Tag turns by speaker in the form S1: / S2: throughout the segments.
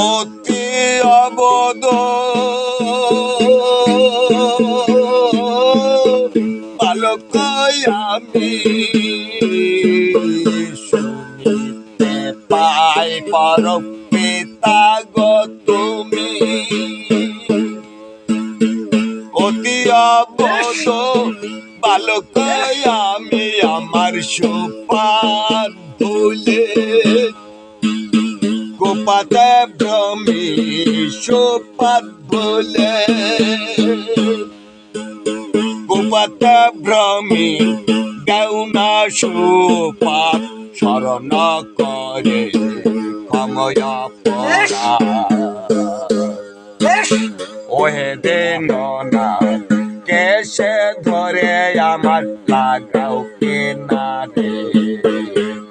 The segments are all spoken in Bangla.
S1: অতি অবদ বালক আমি শুনিতে পাই পর পিতা গো তুমি অতি অবদ বালক আমি আমার সুপাত ভুলে গোপাতে ভ্রমি সুপাত ভুলে গোপাতে ভ্রমি দেও না সুপাত শরণ করে ক্ষময়া পরা ওহে দেন না কেসে ধরে আমার লাগাও কিনারে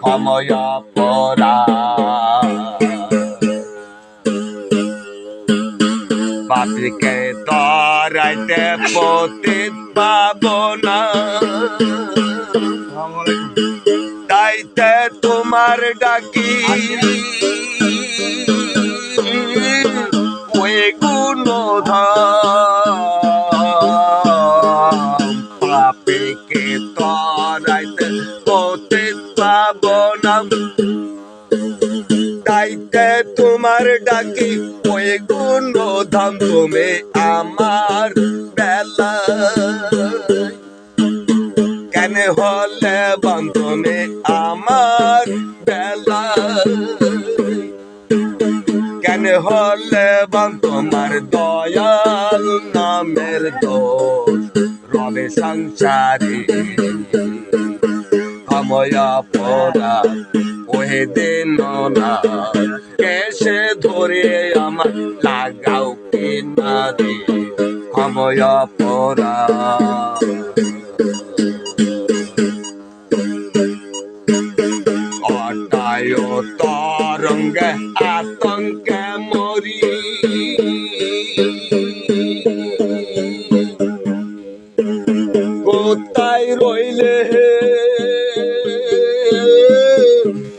S1: ক্ষময়া পরা পাপিকে তরাইতে পতিত পাব না তাইতে তোমার ডাকি ওই গুণধাম পাপিকে তরাইতে পতিত পাব না তাইতে তোমার ডাকি ওই গুণধাম তুমি আমার বেলা কেন হলে বান্ধবে আমার বেলা কেন হলে বান তোমার দয়াল নামের দোষ রবে সংসারে ক্ষময়া পরা ওহে দিন না কেসে ধরে আমার লাগাও কিনারে ক্ষময়া পরা অটায় তরঙ্গে আতঙ্কে মরি কোথায় রইলে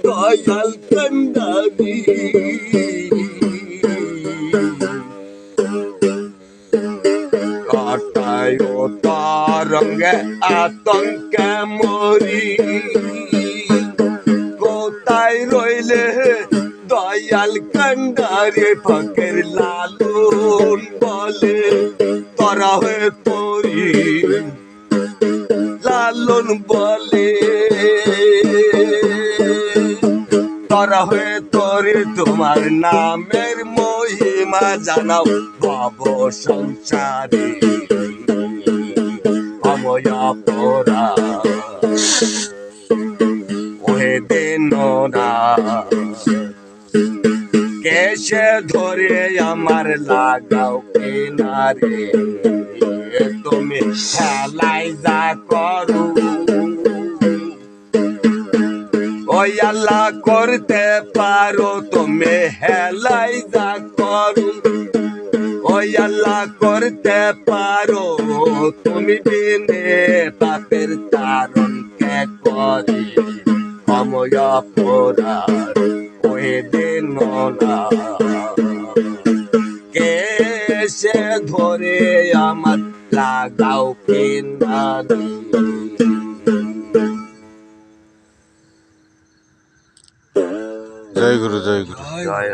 S1: দয়াল কান্ডারি অটায় তরঙ্গে আতঙ্কে মরি কোথায় রইলে দয়াল কান্ডারে ফকের লালন বলে তরা হয়ে তোরি লালন বলে তরা হয়ে তোরে তোমার নামের মহিমা জানাও ভব সংসারে ক্ষময়া পরা ওহে দিন না কেসে ধরে আমার লাগাও কিনারে তুমি হেলাই যা করো ওই আল্লাহ করতে পারো তুমি হেলাই যা করো ওই আল্লাহ করতে পারো তুমি বিনে পাপের তারণ কে করে ক্ষময়া পরা ওই দিন না কেসে ধরে আমার লাগাও কিনারে
S2: জয় গুরু জয় গুরু
S1: জয়